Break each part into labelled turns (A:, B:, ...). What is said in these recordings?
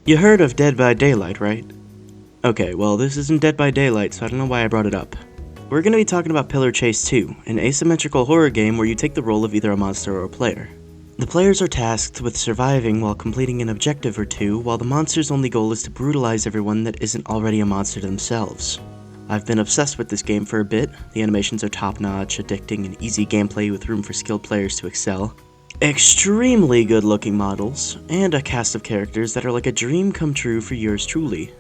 A: You heard of Dead by Daylight, right? Okay, well this isn't Dead by Daylight, so I don't know why I brought it up. We're going to be talking about Pillar Chase 2, an asymmetrical horror game where you take the role of either a monster or a player. The players are tasked with surviving while completing an objective or two, while the monster's only goal is to brutalize everyone that isn't already a monster themselves. I've been obsessed with this game for a bit. The animations are top-notch, addicting, and easy gameplay with room for skilled players to excel. Extremely good-looking models, and a cast of characters that are like a dream come true for yours truly.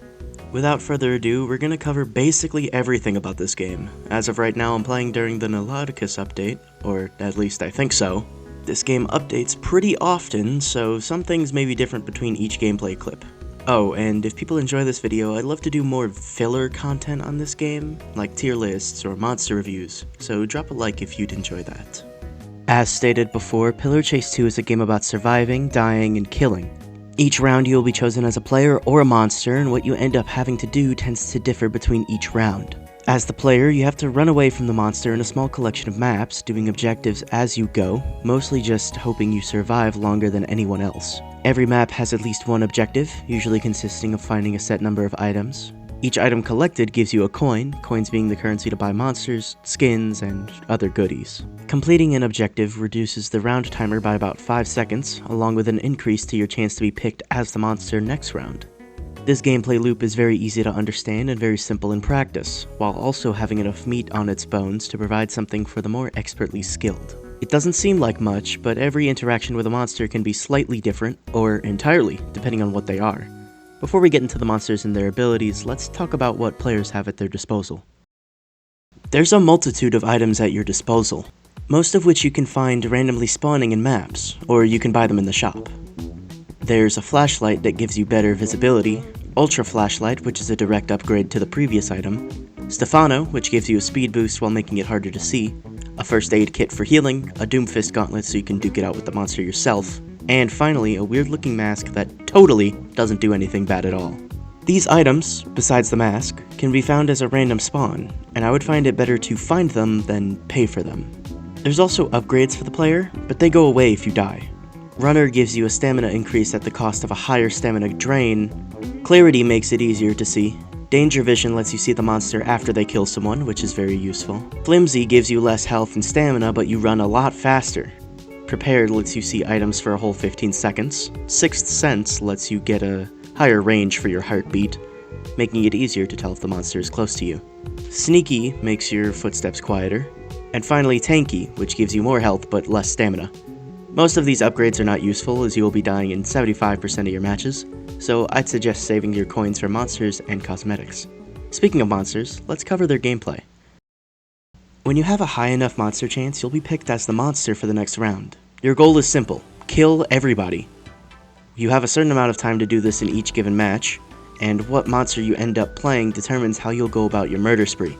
A: Without further ado, we're going to cover basically everything about this game. As of right now, I'm playing during the Nautilus update, or at least I think so. This game updates pretty often, so some things may be different between each gameplay clip. Oh, and if people enjoy this video, I'd love to do more filler content on this game, like tier lists or monster reviews, so drop a like if you'd enjoy that. As stated before, Pillar Chase 2 is a game about surviving, dying, and killing. Each round you will be chosen as a player or a monster, and what you end up having to do tends to differ between each round. As the player, you have to run away from the monster in a small collection of maps, doing objectives as you go, mostly just hoping you survive longer than anyone else. Every map has at least one objective, usually consisting of finding a set number of items. Each item collected gives you a coin, coins being the currency to buy monsters, skins, and other goodies. Completing an objective reduces the round timer by about 5 seconds, along with an increase to your chance to be picked as the monster next round. This gameplay loop is very easy to understand and very simple in practice, while also having enough meat on its bones to provide something for the more expertly skilled. It doesn't seem like much, but every interaction with a monster can be slightly different, or entirely, depending on what they are. Before we get into the monsters and their abilities, let's talk about what players have at their disposal. There's a multitude of items at your disposal, most of which you can find randomly spawning in maps, or you can buy them in the shop. There's a flashlight that gives you better visibility, Ultra Flashlight, which is a direct upgrade to the previous item, Stefano, which gives you a speed boost while making it harder to see, a first aid kit for healing, a Doomfist gauntlet so you can duke it out with the monster yourself, and finally a weird looking mask that totally doesn't do anything bad at all. These items, besides the mask, can be found as a random spawn, and I would find it better to find them than pay for them. There's also upgrades for the player, but they go away if you die. Runner gives you a stamina increase at the cost of a higher stamina drain. Clarity makes it easier to see. Danger Vision lets you see the monster after they kill someone, which is very useful. Flimsy gives you less health and stamina, but you run a lot faster. Prepared lets you see items for a whole 15 seconds. Sixth Sense lets you get a higher range for your heartbeat, making it easier to tell if the monster is close to you. Sneaky makes your footsteps quieter. And finally Tanky, which gives you more health but less stamina. Most of these upgrades are not useful, as you will be dying in 75% of your matches, so I'd suggest saving your coins for monsters and cosmetics. Speaking of monsters, let's cover their gameplay. When you have a high enough monster chance, you'll be picked as the monster for the next round. Your goal is simple: kill everybody. You have a certain amount of time to do this in each given match, and what monster you end up playing determines how you'll go about your murder spree.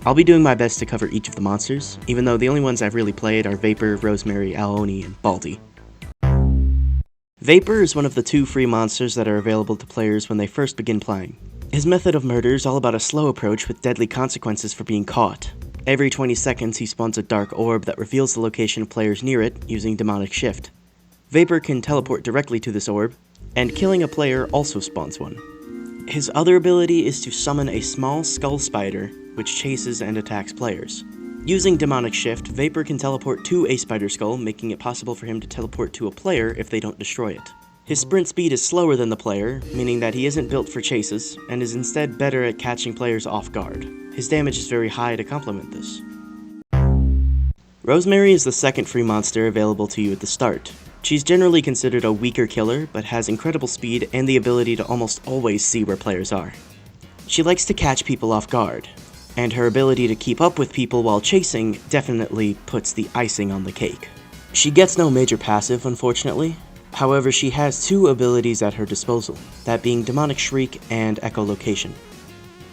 A: I'll be doing my best to cover each of the monsters, even though the only ones I've really played are Vapor, Rosemary, Aoni, and Baldi. Vapor is one of the 2 free monsters that are available to players when they first begin playing. His method of murder is all about a slow approach with deadly consequences for being caught. Every 20 seconds he spawns a dark orb that reveals the location of players near it using Demonic Shift. Vapor can teleport directly to this orb, and killing a player also spawns one. His other ability is to summon a small skull spider, which chases and attacks players. Using Demonic Shift, Vapor can teleport to a spider skull, making it possible for him to teleport to a player if they don't destroy it. His sprint speed is slower than the player, meaning that he isn't built for chases, and is instead better at catching players off guard. His damage is very high to complement this. Rosemary is the second free monster available to you at the start. She's generally considered a weaker killer, but has incredible speed and the ability to almost always see where players are. She likes to catch people off guard, and her ability to keep up with people while chasing definitely puts the icing on the cake. She gets no major passive, unfortunately. However, she has 2 abilities at her disposal, that being Demonic Shriek and Echolocation.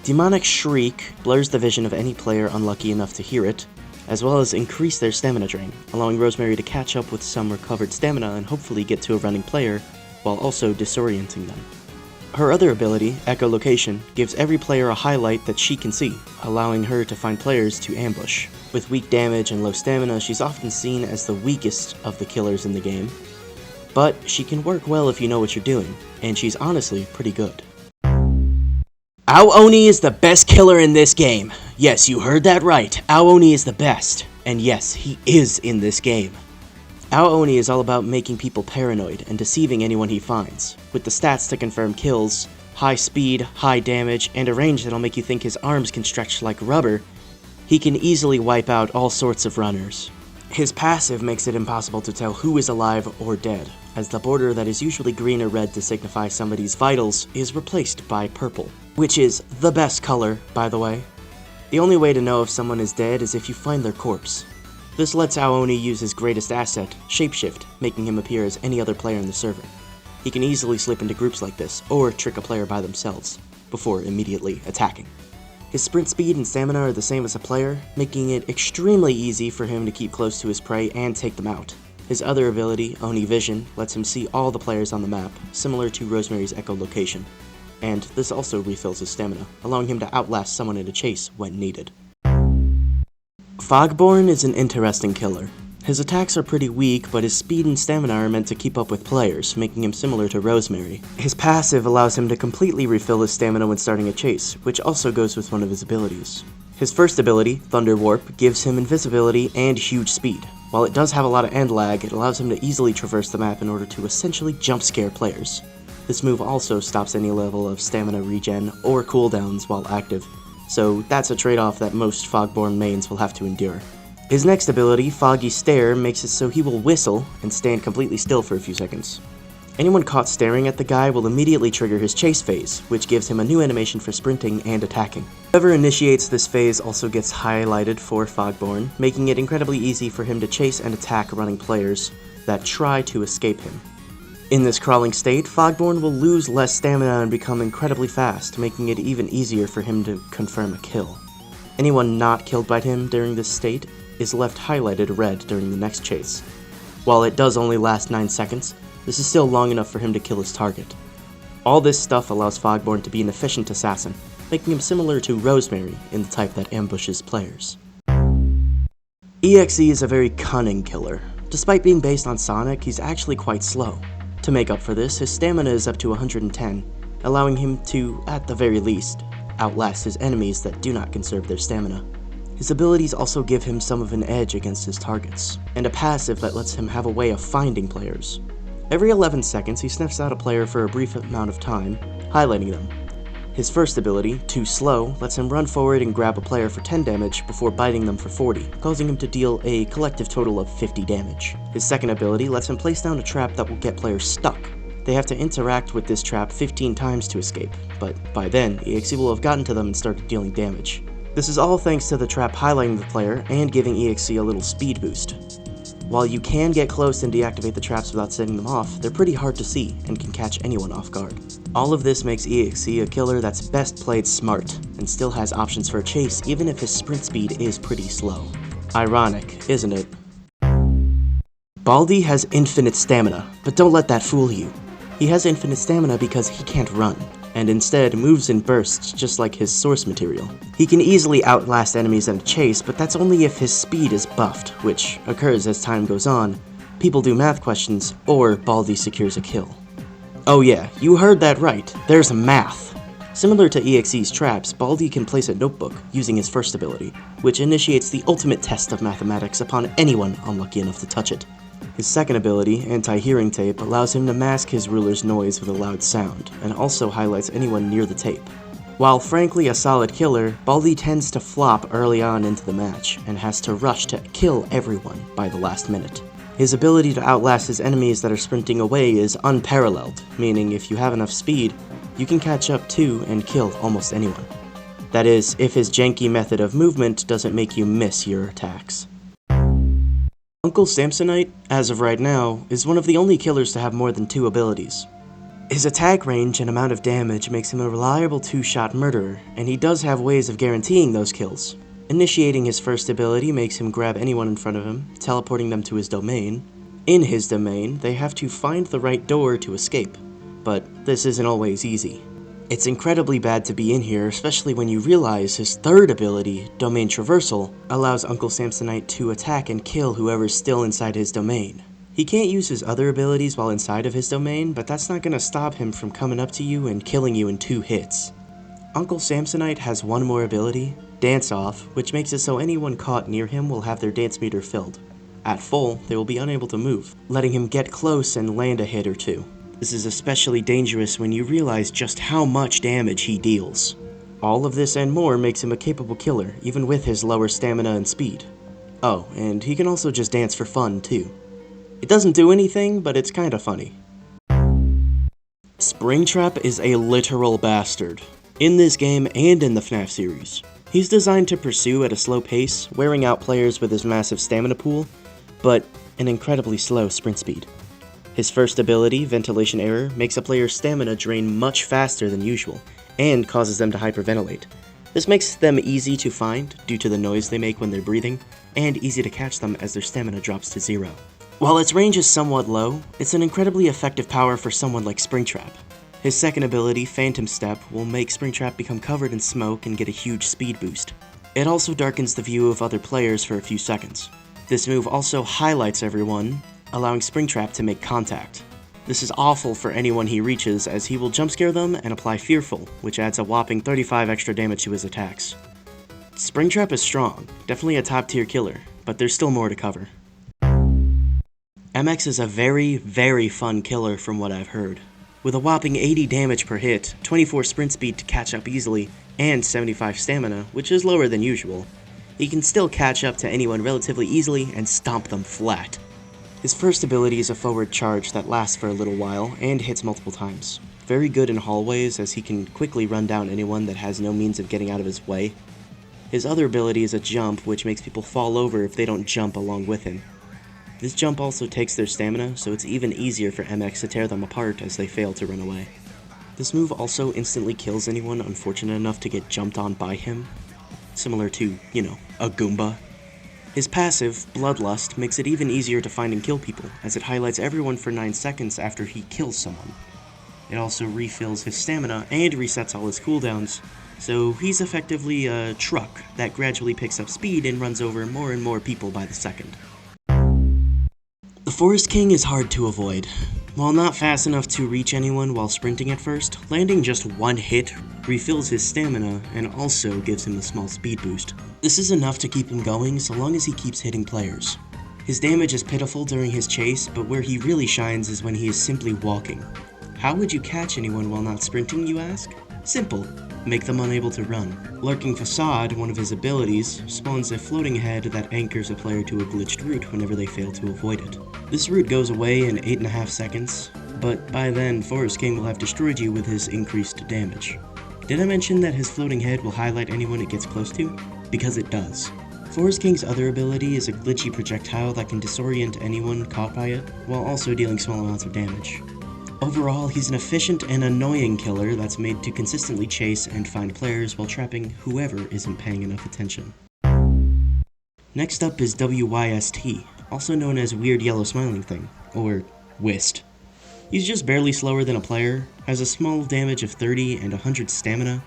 A: Demonic Shriek blurs the vision of any player unlucky enough to hear it, as well as increase their stamina drain, allowing Rosemary to catch up with some recovered stamina and hopefully get to a running player, while also disorienting them. Her other ability, Echolocation, gives every player a highlight that she can see, allowing her to find players to ambush. With weak damage and low stamina, she's often seen as the weakest of the killers in the game. but she can work well if you know what you're doing, and she's honestly pretty good. Ao-Oni is the best killer in this game. Yes, you heard that right. Ao-Oni is the best. And yes, he is in this game. Ao-Oni is all about making people paranoid and deceiving anyone he finds, with the stats to confirm kills, high speed, high damage, and a range that'll make you think his arms can stretch like rubber. He can easily wipe out all sorts of runners. His passive makes it impossible to tell who is alive or dead, as the border that is usually green or red to signify somebody's vitals is replaced by purple, which is the best color, by the way. The only way to know if someone is dead is if you find their corpse. This lets Ao-Oni use his greatest asset, Shapeshift, making him appear as any other player in the server. He can easily slip into groups like this, or trick a player by themselves, before immediately attacking. His sprint speed and stamina are the same as a player, making it extremely easy for him to keep close to his prey and take them out. His other ability, Oni Vision, lets him see all the players on the map, similar to Rosemary's echolocation. And this also refills his stamina, allowing him to outlast someone in a chase when needed. Fogor is an interesting killer. His attacks are pretty weak, but his speed and stamina are meant to keep up with players, making him similar to Rosemary. His passive allows him to completely refill his stamina when starting a chase, which also goes with one of his abilities. His first ability, Thunder Warp, gives him invisibility and huge speed. While it does have a lot of end lag, it allows him to easily traverse the map in order to essentially jump scare players. This move also stops any level of stamina regen or cooldowns while active, so that's a trade-off that most Fogor mains will have to endure. His next ability, Foggy Stare, makes it so he will whistle and stand completely still for a few seconds. Anyone caught staring at the guy will immediately trigger his chase phase, which gives him a new animation for sprinting and attacking. Whoever initiates this phase also gets highlighted for Fogor, making it incredibly easy for him to chase and attack running players that try to escape him. In this crawling state, Fogor will lose less stamina and become incredibly fast, making it even easier for him to confirm a kill. Anyone not killed by him during this state is left highlighted red during the next chase. While it does only last 9 seconds, this is still long enough for him to kill his target. All this stuff allows Fogor to be an efficient assassin, making him similar to Rosemary in the type that ambushes players. EXE is a very cunning killer. Despite being based on Sonic, he's actually quite slow. To make up for this, his stamina is up to 110, allowing him to, at the very least, outlast his enemies that do not conserve their stamina. His abilities also give him some of an edge against his targets, and a passive that lets him have a way of finding players. Every 11 seconds, he sniffs out a player for a brief amount of time, highlighting them. His first ability, Too Slow, lets him run forward and grab a player for 10 damage before biting them for 40, causing him to deal a collective total of 50 damage. His second ability lets him place down a trap that will get players stuck. They have to interact with this trap 15 times to escape, but by then, EXE will have gotten to them and started dealing damage. This is all thanks to the trap highlighting the player and giving EXE a little speed boost. While you can get close and deactivate the traps without setting them off, they're pretty hard to see and can catch anyone off guard. All of this makes EXE a killer that's best played smart, and still has options for a chase even if his sprint speed is pretty slow. Ironic, isn't it? Baldi has infinite stamina, but don't let that fool you. He has infinite stamina because he can't run, and instead moves in bursts just like his source material. He can easily outlast enemies in a chase, but that's only if his speed is buffed, which occurs as time goes on, people do math questions, or Baldi secures a kill. Oh yeah, you heard that right, there's math! Similar to EXE's traps, Baldi can place a notebook using his first ability, which initiates the ultimate test of mathematics upon anyone unlucky enough to touch it. His second ability, Anti-Hearing Tape, allows him to mask his ruler's noise with a loud sound, and also highlights anyone near the tape. While frankly a solid killer, Baldi tends to flop early on into the match, and has to rush to kill everyone by the last minute. His ability to outlast his enemies that are sprinting away is unparalleled, meaning if you have enough speed, you can catch up to and kill almost anyone. That is, if his janky method of movement doesn't make you miss your attacks. Uncle Samsonite, as of right now, is one of the only killers to have more than 2 abilities. His attack range and amount of damage makes him a reliable 2-shot murderer, and he does have ways of guaranteeing those kills. Initiating his first ability makes him grab anyone in front of him, teleporting them to his domain. In his domain, they have to find the right door to escape, but this isn't always easy. It's incredibly bad to be in here, especially when you realize his third ability, Domain Traversal, allows Uncle Samsonite to attack and kill whoever's still inside his domain. He can't use his other abilities while inside of his domain, but that's not gonna stop him from coming up to you and killing you in 2 hits. Uncle Samsonite has one more ability, Dance Off, which makes it so anyone caught near him will have their dance meter filled. At full, they will be unable to move, letting him get close and land a hit or 2. This is especially dangerous when you realize just how much damage he deals. All of this and more makes him a capable killer, even with his lower stamina and speed. Oh, and he can also just dance for fun, too. It doesn't do anything, but it's kinda funny. Springtrap is a literal bastard, in this game and in the FNAF series. He's designed to pursue at a slow pace, wearing out players with his massive stamina pool, but an incredibly slow sprint speed. His first ability, Ventilation Error, makes a player's stamina drain much faster than usual, and causes them to hyperventilate. This makes them easy to find due to the noise they make when they're breathing, and easy to catch them as their stamina drops to 0. While its range is somewhat low, it's an incredibly effective power for someone like Springtrap. His second ability, Phantom Step, will make Springtrap become covered in smoke and get a huge speed boost. It also darkens the view of other players for a few seconds. This move also highlights everyone, allowing Springtrap to make contact. This is awful for anyone he reaches, as he will jump scare them and apply Fearful, which adds a whopping 35 extra damage to his attacks. Springtrap is strong, definitely a top tier killer, but there's still more to cover. MX is a very, very fun killer from what I've heard. With a whopping 80 damage per hit, 24 sprint speed to catch up easily, and 75 stamina, which is lower than usual, he can still catch up to anyone relatively easily and stomp them flat. His first ability is a forward charge that lasts for a little while and hits multiple times. Very good in hallways, as he can quickly run down anyone that has no means of getting out of his way. His other ability is a jump, which makes people fall over if they don't jump along with him. This jump also takes their stamina, so it's even easier for MX to tear them apart as they fail to run away. This move also instantly kills anyone unfortunate enough to get jumped on by him, similar to, a Goomba. His passive, Bloodlust, makes it even easier to find and kill people, as it highlights everyone for 9 seconds after he kills someone. It also refills his stamina and resets all his cooldowns, so he's effectively a truck that gradually picks up speed and runs over more and more people by the second. The Forest King is hard to avoid. While not fast enough to reach anyone while sprinting at first, landing just 1 hit refills his stamina and also gives him a small speed boost. This is enough to keep him going so long as he keeps hitting players. His damage is pitiful during his chase, but where he really shines is when he is simply walking. How would you catch anyone while not sprinting, you ask? Simple. Make them unable to run. Lurking Facade, one of his abilities, spawns a floating head that anchors a player to a glitched route whenever they fail to avoid it. This route goes away in 8.5 seconds, but by then Forest King will have destroyed you with his increased damage. Did I mention that his floating head will highlight anyone it gets close to? Because it does. Forest King's other ability is a glitchy projectile that can disorient anyone caught by it, while also dealing small amounts of damage. Overall, he's an efficient and annoying killer that's made to consistently chase and find players while trapping whoever isn't paying enough attention. Next up is WYST, also known as Weird Yellow Smiling Thing, or Wist. He's just barely slower than a player, has a small damage of 30 and 100 stamina.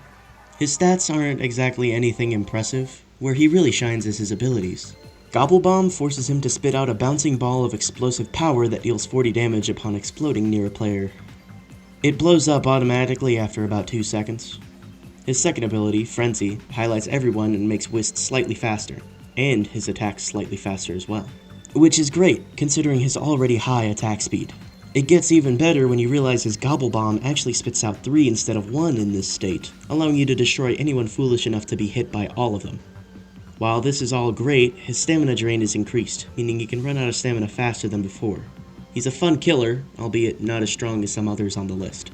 A: His stats aren't exactly anything impressive, where he really shines is his abilities. Gobble Bomb forces him to spit out a bouncing ball of explosive power that deals 40 damage upon exploding near a player. It blows up automatically after about 2 seconds. His second ability, Frenzy, highlights everyone and makes Wist slightly faster, and his attacks slightly faster as well. Which is great, considering his already high attack speed. It gets even better when you realize his Gobble Bomb actually spits out 3 instead of 1 in this state, allowing you to destroy anyone foolish enough to be hit by all of them. While this is all great, his stamina drain is increased, meaning he can run out of stamina faster than before. He's a fun killer, albeit not as strong as some others on the list.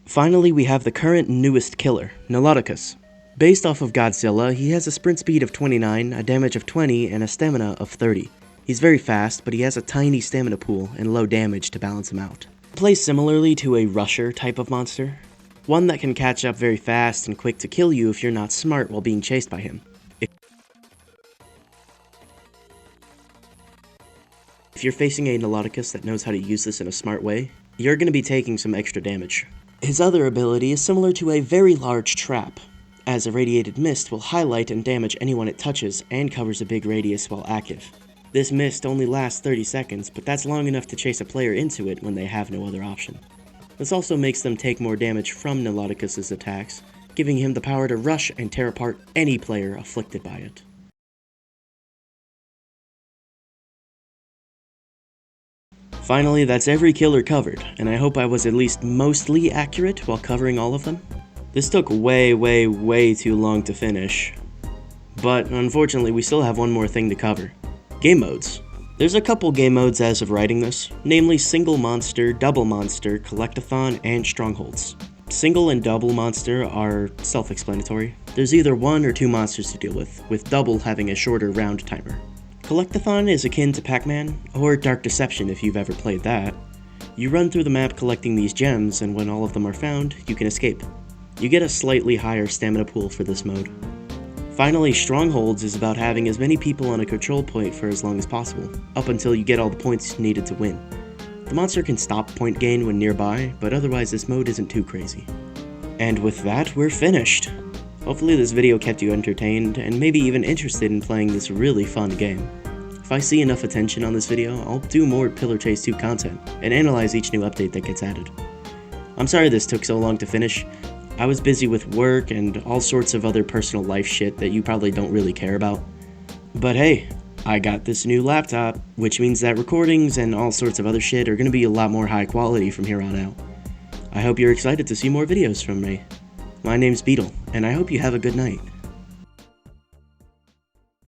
A: Finally, we have the current newest killer, Noloticus. Based off of Godzilla, he has a sprint speed of 29, a damage of 20, and a stamina of 30. He's very fast, but he has a tiny stamina pool and low damage to balance him out. He plays similarly to a rusher type of monster. One that can catch up very fast and quick to kill you if you're not smart while being chased by him. If you're facing a Noloticus that knows how to use this in a smart way, you're going to be taking some extra damage. His other ability is similar to a very large trap, as a radiated mist will highlight and damage anyone it touches and covers a big radius while active. This mist only lasts 30 seconds, but that's long enough to chase a player into it when they have no other option. This also makes them take more damage from Niloticus's attacks, giving him the power to rush and tear apart any player afflicted by it. Finally, that's every killer covered, and I hope I was at least mostly accurate while covering all of them. This took way too long to finish, but unfortunately we still have one more thing to cover. Game modes. There's a couple game modes as of writing this, namely Single Monster, Double Monster, Collectathon, and Strongholds. Single and Double Monster are self-explanatory. There's either one or two monsters to deal with Double having a shorter round timer. Collectathon is akin to Pac-Man, or Dark Deception if you've ever played that. You run through the map collecting these gems, and when all of them are found, you can escape. You get a slightly higher stamina pool for this mode. Finally, Strongholds is about having as many people on a control point for as long as possible, up until you get all the points needed to win. The monster can stop point gain when nearby, but otherwise this mode isn't too crazy. And with that, we're finished! Hopefully this video kept you entertained, and maybe even interested in playing this really fun game. If I see enough attention on this video, I'll do more Pillar Chase 2 content, and analyze each new update that gets added. I'm sorry this took so long to finish. I was busy with work and all sorts of other personal life shit that you probably don't really care about. But hey, I got this new laptop, which means that recordings and all sorts of other shit are gonna be a lot more high quality from here on out. I hope you're excited to see more videos from me. My name's Beetle, and I hope you have a good night.